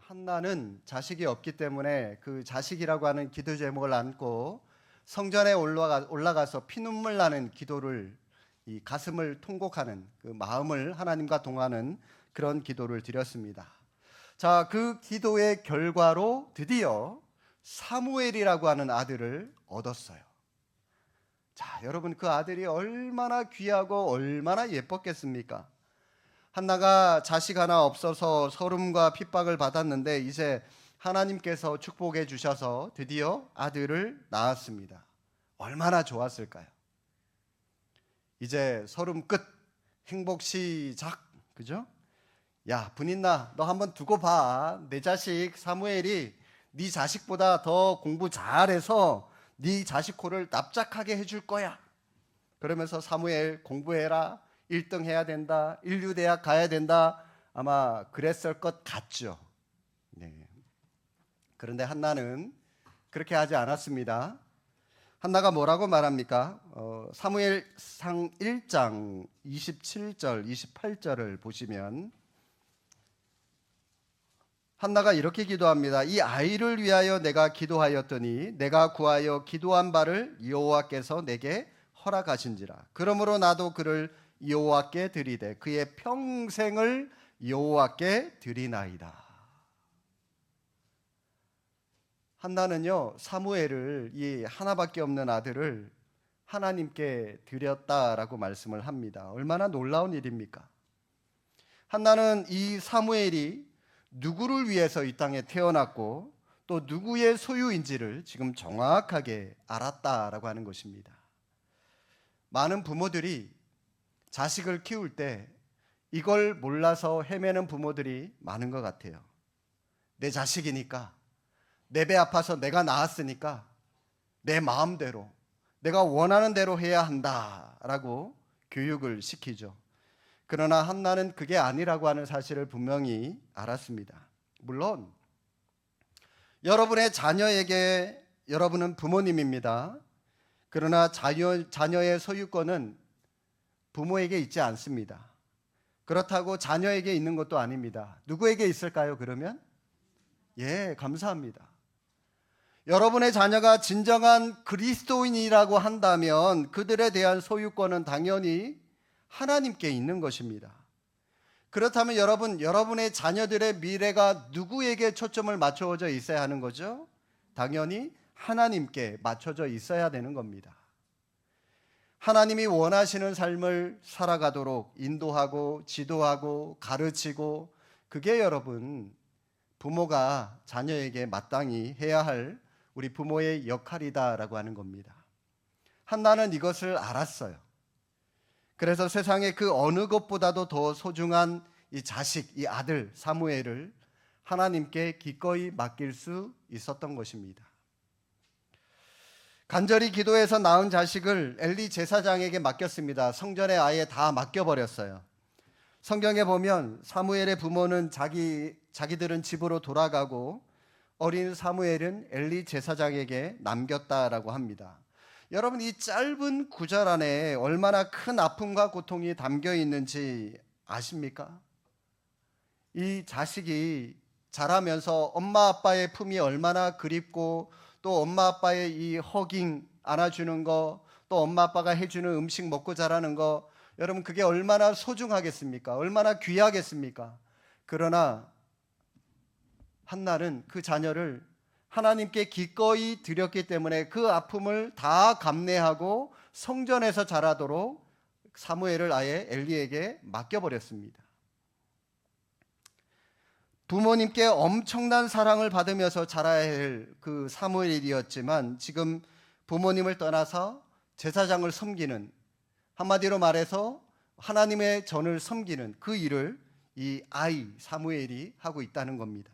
한나는 자식이 없기 때문에 그 자식이라고 하는 기도 제목을 안고 성전에 올라가서 피눈물 나는 기도를, 이 가슴을 통곡하는 그 마음을 하나님과 동하는 그런 기도를 드렸습니다. 자, 그 기도의 결과로 드디어 사무엘이라고 하는 아들을 얻었어요. 자, 여러분, 그 아들이 얼마나 귀하고 얼마나 예뻤겠습니까? 한나가 자식 하나 없어서 서름과 핍박을 받았는데 이제 하나님께서 축복해 주셔서 드디어 아들을 낳았습니다. 얼마나 좋았을까요? 이제 서름 끝, 행복 시작, 그죠? 야, 분인나, 너 한번 두고 봐. 내 자식 사무엘이 네 자식보다 더 공부 잘해서 네 자식 코를 납작하게 해줄 거야. 그러면서 사무엘 공부해라, 1등 해야 된다, 인류대학 가야 된다, 아마 그랬을 것 같죠. 네. 그런데 한나는 그렇게 하지 않았습니다. 한나가 뭐라고 말합니까? 사무엘상 1장 27절, 28절을 보시면 한나가 이렇게 기도합니다. 이 아이를 위하여 내가 기도하였더니 내가 구하여 기도한 바를 여호와께서 내게 허락하신지라. 그러므로 나도 그를 여호와께 드리되 그의 평생을 여호와께 드리나이다. 한나는요, 사무엘을, 이 하나밖에 없는 아들을 하나님께 드렸다라고 말씀을 합니다. 얼마나 놀라운 일입니까? 한나는 이 사무엘이 누구를 위해서 이 땅에 태어났고 또 누구의 소유인지를 지금 정확하게 알았다라고 하는 것입니다. 많은 부모들이 자식을 키울 때 이걸 몰라서 헤매는 부모들이 많은 것 같아요. 내 자식이니까, 내 배 아파서 내가 낳았으니까 내 마음대로, 내가 원하는 대로 해야 한다라고 교육을 시키죠. 그러나 한나는 그게 아니라고 하는 사실을 분명히 알았습니다. 물론 여러분의 자녀에게, 여러분은 부모님입니다. 그러나 자녀의 소유권은 부모에게 있지 않습니다. 그렇다고 자녀에게 있는 것도 아닙니다. 누구에게 있을까요, 그러면? 예, 감사합니다. 여러분의 자녀가 진정한 그리스도인이라고 한다면 그들에 대한 소유권은 당연히 하나님께 있는 것입니다. 그렇다면 여러분의 자녀들의 미래가 누구에게 초점을 맞춰져 있어야 하는 거죠? 당연히 하나님께 맞춰져 있어야 되는 겁니다. 하나님이 원하시는 삶을 살아가도록 인도하고 지도하고 가르치고, 그게 여러분 부모가 자녀에게 마땅히 해야 할 우리 부모의 역할이다라고 하는 겁니다. 한나는 이것을 알았어요. 그래서 세상의 그 어느 것보다도 더 소중한 이 자식, 이 아들 사무엘을 하나님께 기꺼이 맡길 수 있었던 것입니다. 간절히 기도해서 낳은 자식을 엘리 제사장에게 맡겼습니다. 성전에 아예 다 맡겨버렸어요. 성경에 보면 사무엘의 부모는 자기들은 집으로 돌아가고 어린 사무엘은 엘리 제사장에게 남겼다라고 합니다. 여러분, 이 짧은 구절 안에 얼마나 큰 아픔과 고통이 담겨 있는지 아십니까? 이 자식이 자라면서 엄마 아빠의 품이 얼마나 그립고, 또 엄마 아빠의 이 허깅 안아주는 거, 또 엄마 아빠가 해주는 음식 먹고 자라는 거, 여러분 그게 얼마나 소중하겠습니까? 얼마나 귀하겠습니까? 그러나 한나는 그 자녀를 하나님께 기꺼이 드렸기 때문에 그 아픔을 다 감내하고 성전에서 자라도록 사무엘을 아예 엘리에게 맡겨버렸습니다. 부모님께 엄청난 사랑을 받으면서 자라야 할 그 사무엘이었지만 지금 부모님을 떠나서 제사장을 섬기는, 한마디로 말해서 하나님의 전을 섬기는 그 일을 이 아이 사무엘이 하고 있다는 겁니다.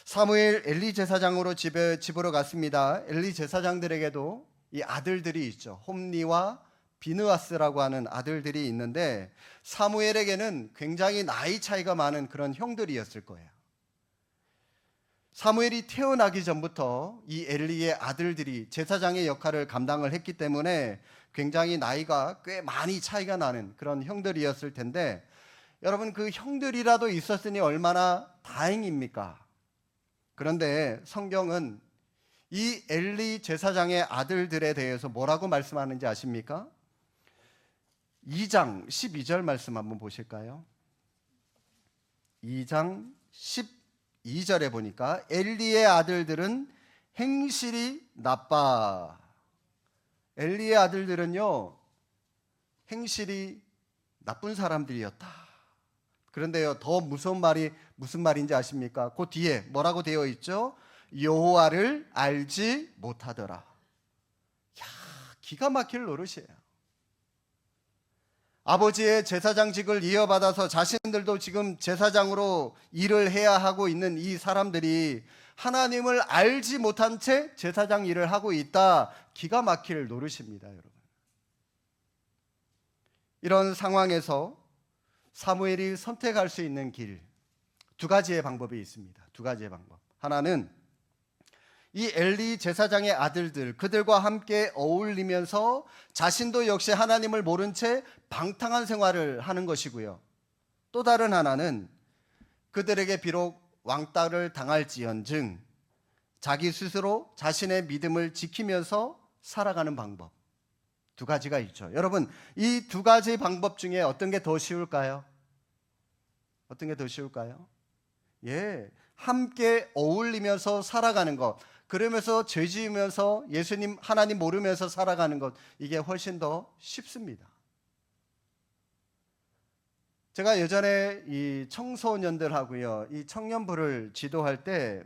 사무엘 엘리 제사장으로 집으로 갔습니다. 엘리 제사장들에게도 이 아들들이 있죠. 홈리와 비느하스라고 하는 아들들이 있는데 사무엘에게는 굉장히 나이 차이가 많은 그런 형들이었을 거예요. 사무엘이 태어나기 전부터 이 엘리의 아들들이 제사장의 역할을 감당을 했기 때문에 굉장히 나이가 꽤 많이 차이가 나는 그런 형들이었을 텐데 여러분, 그 형들이라도 있었으니 얼마나 다행입니까? 그런데 성경은 이 엘리 제사장의 아들들에 대해서 뭐라고 말씀하는지 아십니까? 2장 12절 말씀 한번 보실까요? 2장 12절에 보니까 엘리의 아들들은 행실이 나빠. 엘리의 아들들은요, 행실이 나쁜 사람들이었다. 그런데요, 더 무서운 말이 무슨 말인지 아십니까? 그 뒤에 뭐라고 되어 있죠? 여호와를 알지 못하더라. 야, 기가 막힐 노릇이에요. 아버지의 제사장직을 이어받아서 자신들도 지금 제사장으로 일을 해야 하고 있는 이 사람들이 하나님을 알지 못한 채 제사장 일을 하고 있다. 기가 막힐 노릇입니다, 여러분. 이런 상황에서 사무엘이 선택할 수 있는 길, 두 가지의 방법이 있습니다. 두 가지의 방법. 하나는 이 엘리 제사장의 아들들, 그들과 함께 어울리면서 자신도 역시 하나님을 모른 채 방탕한 생활을 하는 것이고요. 또 다른 하나는 그들에게 비록 왕따를 당할지언정 자기 스스로 자신의 믿음을 지키면서 살아가는 방법. 두 가지가 있죠. 여러분, 이 두 가지 방법 중에 어떤 게 더 쉬울까요? 어떤 게 더 쉬울까요? 예, 함께 어울리면서 살아가는 것. 그러면서 죄 지으면서 예수님, 하나님 모르면서 살아가는 것. 이게 훨씬 더 쉽습니다. 제가 예전에 이 청소년들하고요, 이 청년부를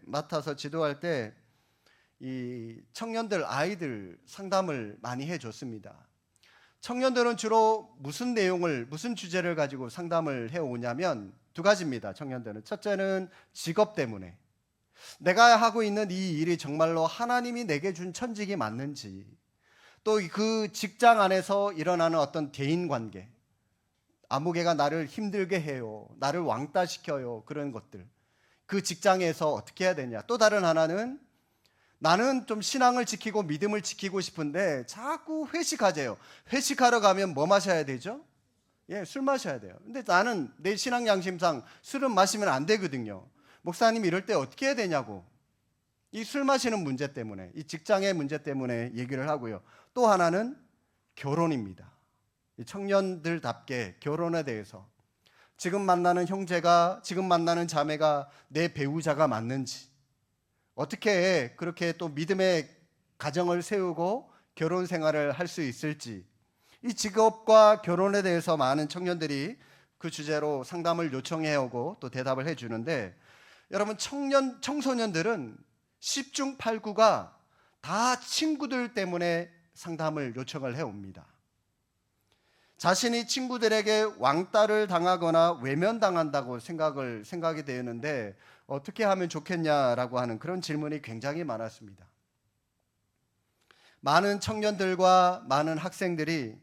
맡아서 지도할 때 이 청년들 아이들 상담을 많이 해줬습니다. 청년들은 주로 무슨 주제를 가지고 상담을 해오냐면 두 가지입니다. 청년들은 첫째는 직업 때문에 내가 하고 있는 이 일이 정말로 하나님이 내게 준 천직이 맞는지, 또 그 직장 안에서 일어나는 어떤 대인관계, 아무개가 나를 힘들게 해요, 나를 왕따시켜요, 그런 것들, 그 직장에서 어떻게 해야 되냐. 또 다른 하나는 나는 좀 신앙을 지키고 믿음을 지키고 싶은데 자꾸 회식하재요. 회식하러 가면 뭐 마셔야 되죠? 예, 술 마셔야 돼요. 근데 나는 내 신앙 양심상 술은 마시면 안 되거든요. 목사님, 이럴 때 어떻게 해야 되냐고. 이 술 마시는 문제 때문에, 이 직장의 문제 때문에 얘기를 하고요. 또 하나는 결혼입니다. 이 청년들답게 결혼에 대해서 지금 만나는 형제가, 지금 만나는 자매가 내 배우자가 맞는지, 어떻게 그렇게 또 믿음의 가정을 세우고 결혼 생활을 할 수 있을지, 이 직업과 결혼에 대해서 많은 청년들이 그 주제로 상담을 요청해 오고 또 대답을 해 주는데, 여러분, 청소년들은 10중 8구가 다 친구들 때문에 상담을 요청을 해 옵니다. 자신이 친구들에게 왕따를 당하거나 외면당한다고 생각이 되는데 어떻게 하면 좋겠냐라고 하는 그런 질문이 굉장히 많았습니다. 많은 청년들과 많은 학생들이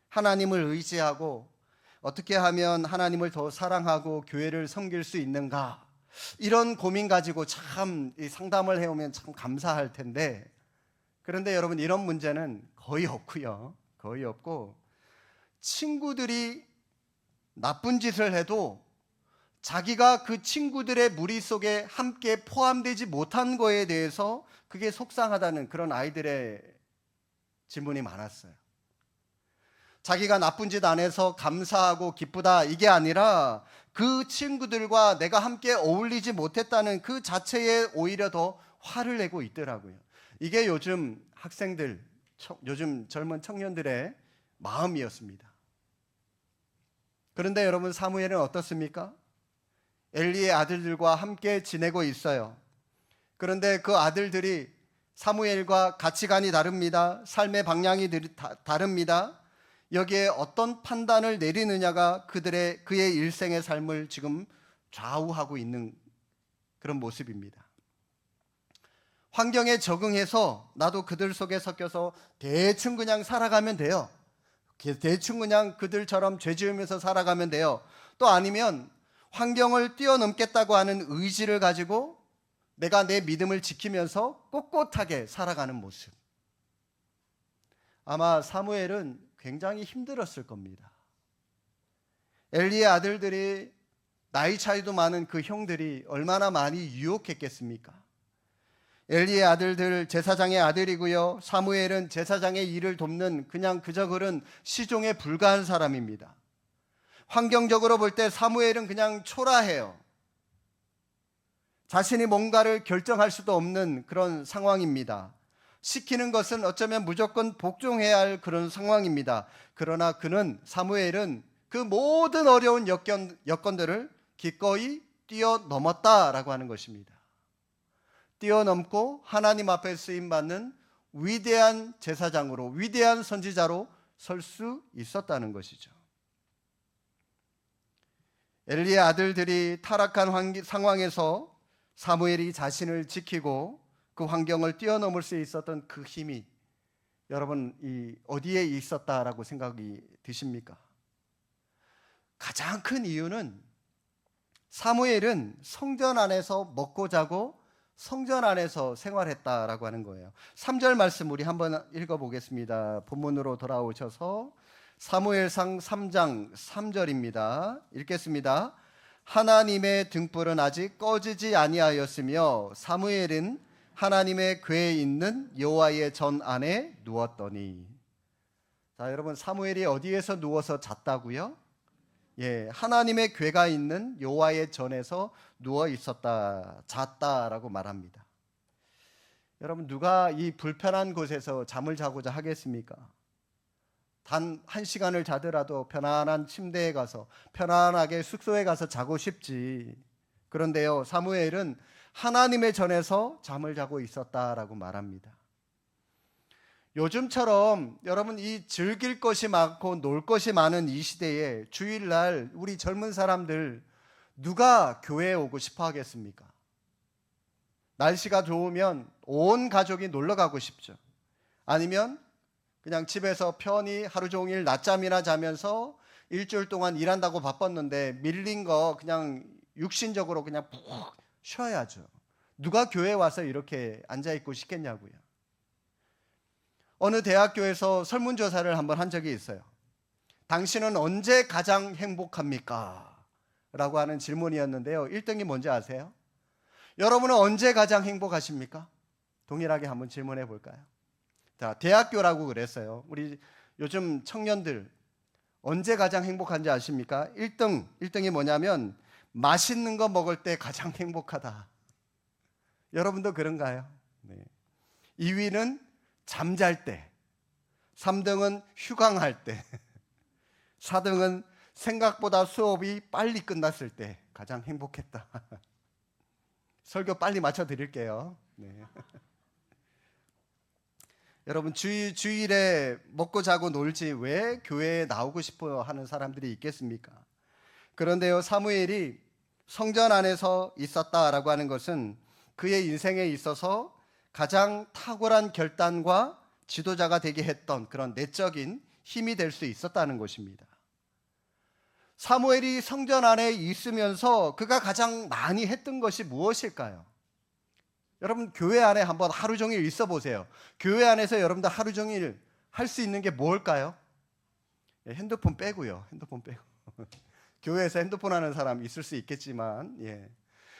하나님을 의지하고 어떻게 하면 하나님을 더 사랑하고 교회를 섬길 수 있는가, 이런 고민 가지고 참 상담을 해오면 참 감사할 텐데, 그런데 여러분, 이런 문제는 거의 없고요. 거의 없고, 친구들이 나쁜 짓을 해도 자기가 그 친구들의 무리 속에 함께 포함되지 못한 거에 대해서 그게 속상하다는 그런 아이들의 질문이 많았어요. 자기가 나쁜 짓 안 해서 감사하고 기쁘다, 이게 아니라 그 친구들과 내가 함께 어울리지 못했다는 그 자체에 오히려 더 화를 내고 있더라고요. 이게 요즘 학생들, 요즘 젊은 청년들의 마음이었습니다. 그런데 여러분, 사무엘은 어떻습니까? 엘리의 아들들과 함께 지내고 있어요. 그런데 그 아들들이 사무엘과 가치관이 다릅니다. 삶의 방향이 다릅니다. 여기에 어떤 판단을 내리느냐가 그의 일생의 삶을 지금 좌우하고 있는 그런 모습입니다. 환경에 적응해서 나도 그들 속에 섞여서 대충 그냥 살아가면 돼요. 대충 그냥 그들처럼 죄 지으면서 살아가면 돼요. 또 아니면 환경을 뛰어넘겠다고 하는 의지를 가지고 내가 내 믿음을 지키면서 꼿꼿하게 살아가는 모습. 아마 사무엘은 굉장히 힘들었을 겁니다. 엘리의 아들들이 나이 차이도 많은 그 형들이 얼마나 많이 유혹했겠습니까? 엘리의 아들들 제사장의 아들이고요. 사무엘은 제사장의 일을 돕는 그냥 그저 그런 시종에 불과한 사람입니다. 환경적으로 볼 때 사무엘은 그냥 초라해요. 자신이 뭔가를 결정할 수도 없는 그런 상황입니다. 시키는 것은 어쩌면 무조건 복종해야 할 그런 상황입니다. 그러나 사무엘은 그 모든 어려운 여건들을 기꺼이 뛰어넘었다라고 하는 것입니다. 뛰어넘고 하나님 앞에 쓰임받는 위대한 제사장으로, 위대한 선지자로 설 수 있었다는 것이죠. 엘리의 아들들이 타락한 상황에서 사무엘이 자신을 지키고 그 환경을 뛰어넘을 수 있었던 그 힘이 여러분 어디에 있었다라고 생각이 드십니까? 가장 큰 이유는 사무엘은 성전 안에서 먹고 자고 성전 안에서 생활했다라고 하는 거예요. 3절 말씀 우리 한번 읽어보겠습니다. 본문으로 돌아오셔서 사무엘상 3장 3절입니다. 읽겠습니다. 하나님의 등불은 아직 꺼지지 아니하였으며 사무엘은 하나님의 궤에 있는 여호와의 전 안에 누웠더니. 자, 여러분, 사무엘이 어디에서 누워서 잤다고요? 하나님의 궤가 있는 여호와의 전에서 누워 있었다, 잤다라고 말합니다. 여러분, 누가 이 불편한 곳에서 잠을 자고자 하겠습니까? 단 1시간을 자더라도 편안한 침대에 가서 편안하게 숙소에 가서 자고 싶지. 그런데요, 사무엘은 하나님의 전에서 잠을 자고 있었다라고 말합니다. 요즘처럼 여러분 이 즐길 것이 많고 놀 것이 많은 이 시대에 주일날 우리 젊은 사람들 누가 교회에 오고 싶어 하겠습니까? 날씨가 좋으면 온 가족이 놀러 가고 싶죠. 아니면 그냥 집에서 편히 하루 종일 낮잠이나 자면서 일주일 동안 일한다고 바빴는데 밀린 거 그냥 육신적으로 그냥 푹 쉬어야죠. 누가 교회에 와서 이렇게 앉아있고 싶겠냐고요. 어느 대학교에서 설문조사를 한번 한 적이 있어요. 당신은 언제 가장 행복합니까? 라고 하는 질문이었는데요. 1등이 뭔지 아세요? 여러분은 언제 가장 행복하십니까? 동일하게 한번 질문해 볼까요? 자, 대학교라고 그랬어요. 우리 요즘 청년들 언제 가장 행복한지 아십니까? 1등이 뭐냐면 맛있는 거 먹을 때 가장 행복하다. 여러분도 그런가요? 네. 2위는 잠잘 때, 3등은 휴강할 때, 4등은 생각보다 수업이 빨리 끝났을 때 가장 행복했다. 설교 빨리 맞춰 드릴게요. 네. 여러분 주일에 먹고 자고 놀지 왜 교회에 나오고 싶어 하는 사람들이 있겠습니까? 그런데요, 사무엘이 성전 안에서 있었다라고 하는 것은 그의 인생에 있어서 가장 탁월한 결단과 지도자가 되게 했던 그런 내적인 힘이 될 수 있었다는 것입니다. 사무엘이 성전 안에 있으면서 그가 가장 많이 했던 것이 무엇일까요? 여러분 교회 안에 한번 하루 종일 있어 보세요. 교회 안에서 여러분들 하루 종일 할 수 있는 게 뭘까요? 핸드폰 빼고요. 핸드폰 빼고. 교회에서 핸드폰 하는 사람 있을 수 있겠지만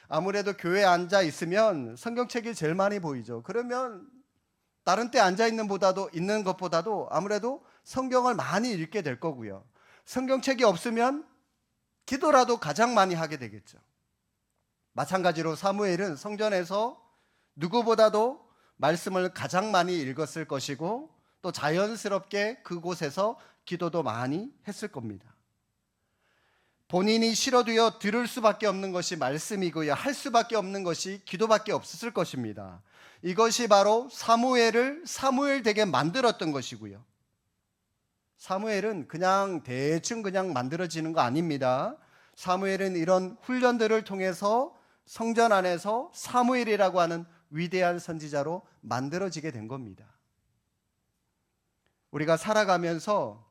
아무래도 교회에 앉아 있으면 성경책이 제일 많이 보이죠. 그러면 다른 때 앉아 있는 것보다도 아무래도 성경을 많이 읽게 될 거고요. 성경책이 없으면 기도라도 가장 많이 하게 되겠죠. 마찬가지로 사무엘은 성전에서 누구보다도 말씀을 가장 많이 읽었을 것이고 또 자연스럽게 그곳에서 기도도 많이 했을 겁니다. 본인이 실어두어 들을 수밖에 없는 것이 말씀이고요. 할 수밖에 없는 것이 기도밖에 없었을 것입니다. 이것이 바로 사무엘을 사무엘 되게 만들었던 것이고요. 사무엘은 그냥 대충 그냥 만들어지는 거 아닙니다. 사무엘은 이런 훈련들을 통해서 성전 안에서 사무엘이라고 하는 위대한 선지자로 만들어지게 된 겁니다. 우리가 살아가면서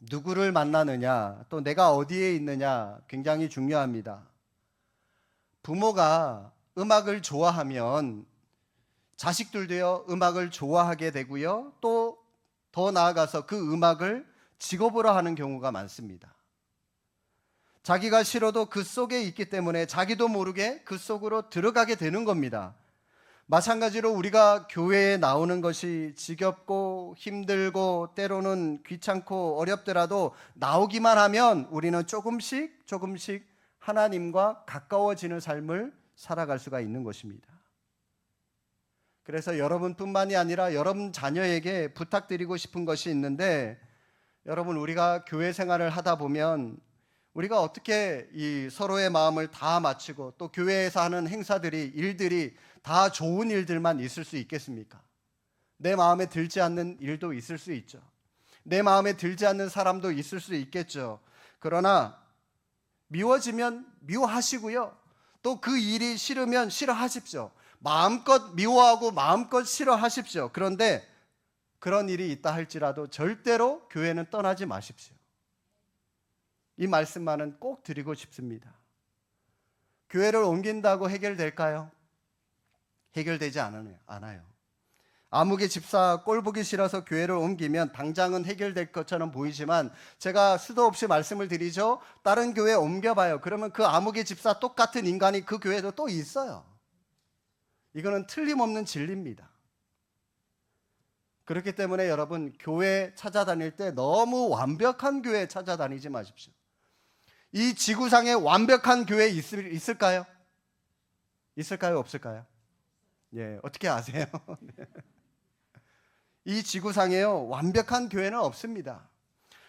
누구를 만나느냐, 또 내가 어디에 있느냐 굉장히 중요합니다. 부모가 음악을 좋아하면 자식들도요 음악을 좋아하게 되고요. 또 더 나아가서 그 음악을 직업으로 하는 경우가 많습니다. 자기가 싫어도 그 속에 있기 때문에 자기도 모르게 그 속으로 들어가게 되는 겁니다. 마찬가지로 우리가 교회에 나오는 것이 지겹고 힘들고 때로는 귀찮고 어렵더라도 나오기만 하면 우리는 조금씩 하나님과 가까워지는 삶을 살아갈 수가 있는 것입니다. 그래서 여러분뿐만이 아니라 여러분 자녀에게 부탁드리고 싶은 것이 있는데, 여러분, 우리가 교회 생활을 하다 보면 우리가 어떻게 이 서로의 마음을 다 맞추고 또 교회에서 하는 행사들이, 일들이 다 좋은 일들만 있을 수 있겠습니까? 내 마음에 들지 않는 일도 있을 수 있죠. 내 마음에 들지 않는 사람도 있을 수 있겠죠. 그러나 미워지면 미워하시고요. 또 그 일이 싫으면 싫어하십시오. 마음껏 미워하고 마음껏 싫어하십시오. 그런데 그런 일이 있다 할지라도 절대로 교회는 떠나지 마십시오. 이 말씀만은 꼭 드리고 싶습니다. 교회를 옮긴다고 해결될까요? 해결되지 않아요. 아무개 집사 꼴 보기 싫어서 교회를 옮기면 당장은 해결될 것처럼 보이지만, 제가 수도 없이 말씀을 드리죠. 다른 교회 옮겨봐요. 그러면 그 아무개 집사 똑같은 인간이 그 교회도 또 있어요. 이거는 틀림없는 진리입니다. 그렇기 때문에 여러분, 교회 찾아다닐 때 너무 완벽한 교회 찾아다니지 마십시오. 이 지구상에 완벽한 교회 있을까요? 있을까요? 없을까요? 예, 어떻게 아세요? 이 지구상에요, 완벽한 교회는 없습니다.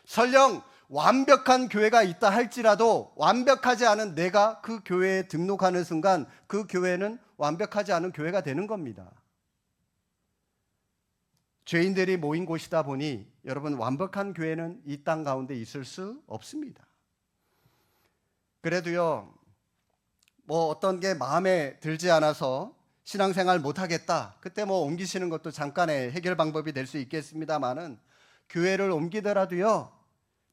설령 완벽한 교회가 있다 할지라도 완벽하지 않은 내가 그 교회에 등록하는 순간 그 교회는 완벽하지 않은 교회가 되는 겁니다. 죄인들이 모인 곳이다 보니 여러분, 완벽한 교회는 이 땅 가운데 있을 수 없습니다. 그래도요, 뭐 어떤 게 마음에 들지 않아서 신앙생활 못하겠다, 그때 뭐 옮기시는 것도 잠깐의 해결 방법이 될 수 있겠습니다만은, 교회를 옮기더라도요,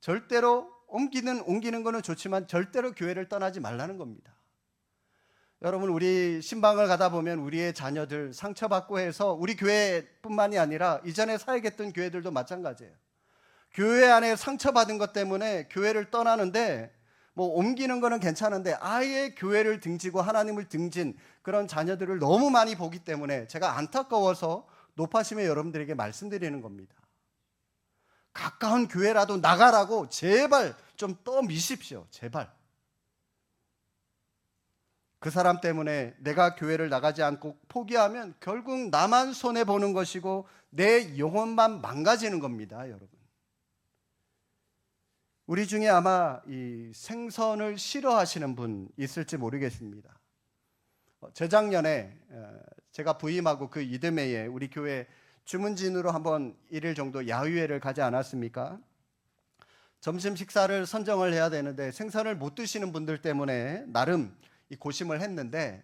절대로 옮기는 거는 좋지만 절대로 교회를 떠나지 말라는 겁니다. 여러분, 우리 신방을 가다 보면 우리의 자녀들 상처받고 해서 우리 교회뿐만이 아니라 이전에 사역했던 교회들도 마찬가지예요. 교회 안에 상처받은 것 때문에 교회를 떠나는데, 뭐 옮기는 거는 괜찮은데 아예 교회를 등지고 하나님을 등진 그런 자녀들을 너무 많이 보기 때문에 제가 안타까워서 높아심에 여러분들에게 말씀드리는 겁니다. 가까운 교회라도 나가라고 제발 좀 떠미십시오. 제발. 그 사람 때문에 내가 교회를 나가지 않고 포기하면 결국 나만 손해보는 것이고 내 영혼만 망가지는 겁니다, 여러분. 우리 중에 아마 이 생선을 싫어하시는 분 있을지 모르겠습니다. 재작년에 제가 부임하고 그 이듬해에 우리 교회 주문진으로 한번 1일 정도 야유회를 가지 않았습니까? 점심 식사를 선정을 해야 되는데 생선을 못 드시는 분들 때문에 나름 이 고심을 했는데,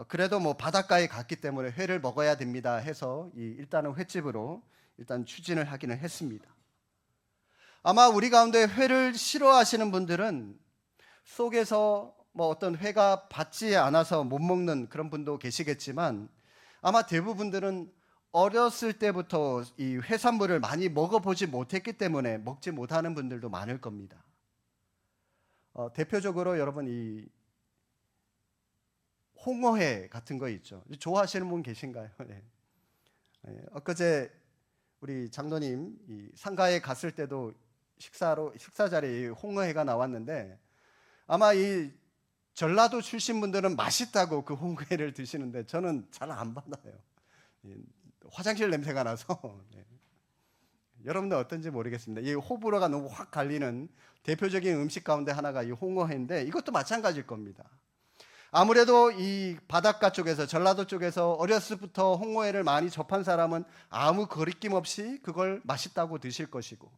그래도 뭐 바닷가에 갔기 때문에 회를 먹어야 됩니다 해서 일단은 횟집으로 일단 추진을 하기는 했습니다. 아마 우리 가운데 회를 싫어하시는 분들은 속에서 뭐 어떤 회가 받지 않아서 못 먹는 그런 분도 계시겠지만, 아마 대부분들은 어렸을 때부터 이 해산물을 많이 먹어보지 못했기 때문에 먹지 못하는 분들도 많을 겁니다. 대표적으로 여러분, 이 홍어회 같은 거 있죠. 좋아하시는 분 계신가요? 네. 엊그제 우리 장로님 이 상가에 갔을 때도 식사 자리에 홍어회가 나왔는데, 아마 이 전라도 출신 분들은 맛있다고 그 홍어회를 드시는데 저는 잘 안 받아요. 화장실 냄새가 나서. 네. 여러분들 어떤지 모르겠습니다. 이 호불호가 너무 확 갈리는 대표적인 음식 가운데 하나가 이 홍어회인데, 이것도 마찬가지일 겁니다. 아무래도 이 바닷가 쪽에서, 전라도 쪽에서 어렸을 때부터 홍어회를 많이 접한 사람은 아무 거리낌 없이 그걸 맛있다고 드실 것이고,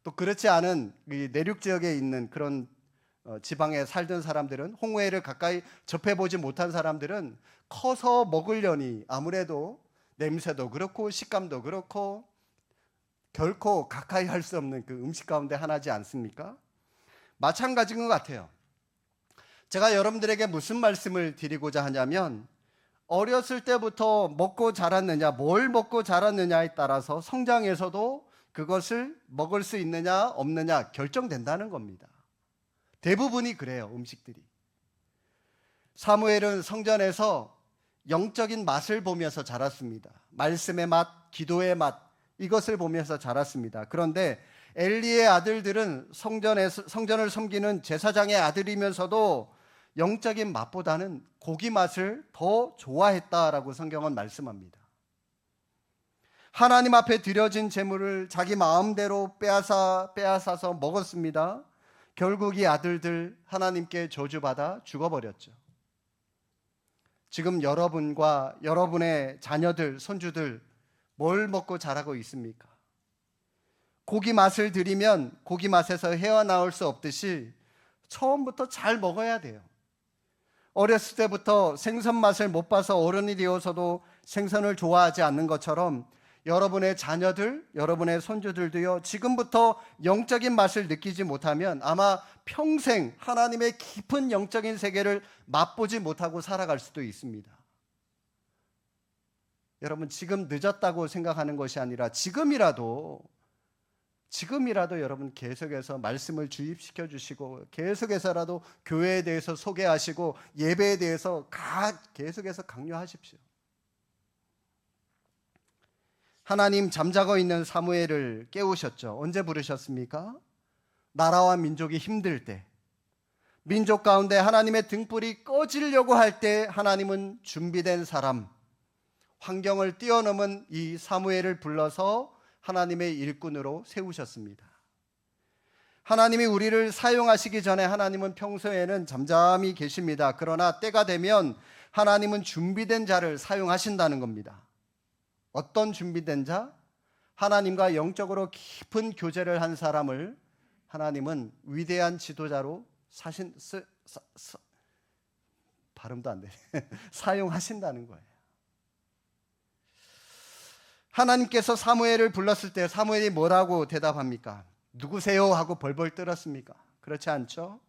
또 그렇지 않은 이 내륙 지역에 있는 그런 지방에 살던 사람들은, 홍어회를 가까이 접해보지 못한 사람들은 커서 먹으려니 아무래도 냄새도 그렇고 식감도 그렇고 결코 가까이 할 수 없는 그 음식 가운데 하나지 않습니까? 마찬가지인 것 같아요. 제가 여러분들에게 무슨 말씀을 드리고자 하냐면, 어렸을 때부터 먹고 자랐느냐, 뭘 먹고 자랐느냐에 따라서 성장에서도 그것을 먹을 수 있느냐 없느냐 결정된다는 겁니다. 대부분이 그래요, 음식들이. 사무엘은 성전에서 영적인 맛을 보면서 자랐습니다. 말씀의 맛, 기도의 맛, 이것을 보면서 자랐습니다. 그런데 엘리의 아들들은 성전을 섬기는 제사장의 아들이면서도 영적인 맛보다는 고기 맛을 더 좋아했다라고 성경은 말씀합니다. 하나님 앞에 드려진 제물을 자기 마음대로 빼앗아서 먹었습니다. 결국 이 아들들 하나님께 저주받아 죽어버렸죠. 지금 여러분과 여러분의 자녀들, 손주들 뭘 먹고 자라고 있습니까? 고기 맛을 들이면 고기 맛에서 헤어나올 수 없듯이 처음부터 잘 먹어야 돼요. 어렸을 때부터 생선 맛을 못 봐서 어른이 되어서도 생선을 좋아하지 않는 것처럼 여러분의 자녀들, 여러분의 손주들도요, 지금부터 영적인 맛을 느끼지 못하면 아마 평생 하나님의 깊은 영적인 세계를 맛보지 못하고 살아갈 수도 있습니다. 여러분, 지금 늦었다고 생각하는 것이 아니라 지금이라도 여러분 계속해서 말씀을 주입시켜 주시고 계속해서라도 교회에 대해서 소개하시고 예배에 대해서 계속해서 강요하십시오. 하나님 잠자고 있는 사무엘을 깨우셨죠. 언제 부르셨습니까? 나라와 민족이 힘들 때, 민족 가운데 하나님의 등불이 꺼지려고 할 때 하나님은 준비된 사람, 환경을 뛰어넘은 이 사무엘을 불러서 하나님의 일꾼으로 세우셨습니다. 하나님이 우리를 사용하시기 전에 하나님은 평소에는 잠잠히 계십니다. 그러나 때가 되면 하나님은 준비된 자를 사용하신다는 겁니다. 어떤 준비된 자? 하나님과 영적으로 깊은 교제를 한 사람을 하나님은 위대한 지도자로 발음도 안 돼. 사용하신다는 거예요. 하나님께서 사무엘을 불렀을 때 사무엘이 뭐라고 대답합니까? 누구세요? 하고 벌벌 떨었습니까? 그렇지 않죠?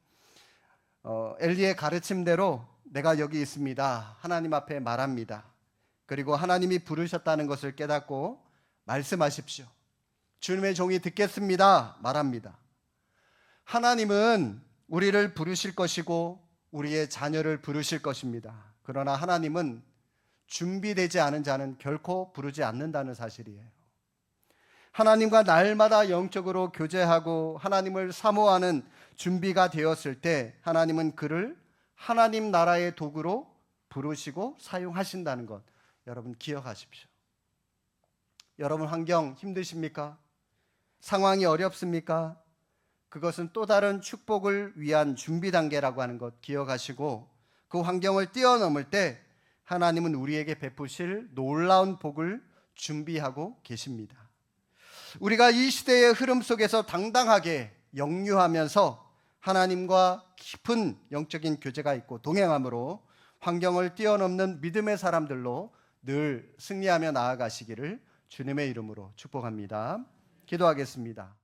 엘리의 가르침대로 내가 여기 있습니다. 하나님 앞에 말합니다. 그리고 하나님이 부르셨다는 것을 깨닫고 말씀하십시오. 주님의 종이 듣겠습니다. 말합니다. 하나님은 우리를 부르실 것이고 우리의 자녀를 부르실 것입니다. 그러나 하나님은 준비되지 않은 자는 결코 부르지 않는다는 사실이에요. 하나님과 날마다 영적으로 교제하고 하나님을 사모하는 준비가 되었을 때 하나님은 그를 하나님 나라의 도구로 부르시고 사용하신다는 것, 여러분 기억하십시오. 여러분 환경 힘드십니까? 상황이 어렵습니까? 그것은 또 다른 축복을 위한 준비 단계라고 하는 것 기억하시고, 그 환경을 뛰어넘을 때 하나님은 우리에게 베푸실 놀라운 복을 준비하고 계십니다. 우리가 이 시대의 흐름 속에서 당당하게 역류하면서 하나님과 깊은 영적인 교제가 있고 동행함으로 환경을 뛰어넘는 믿음의 사람들로 늘 승리하며 나아가시기를 주님의 이름으로 축복합니다. 기도하겠습니다.